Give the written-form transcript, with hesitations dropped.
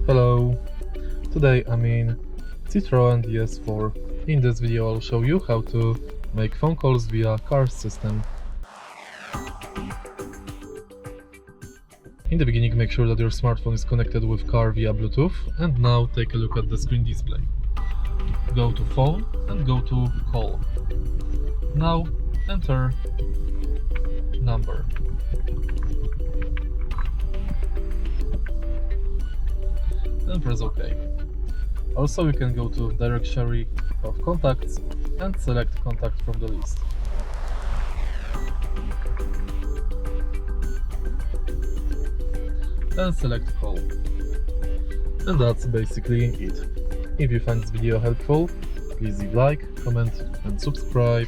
Hello, today I'm in Citroen DS4. In this video I'll show you how to make phone calls via car system. In the beginning make sure that your smartphone is connected with car via Bluetooth, and now take a look at the screen display. Go to phone and go to call. Now enter number. And press OK. Also you can go to directory of contacts and select contact from the list. And select call. And that's basically it. If you find this video helpful, please leave like, comment and subscribe.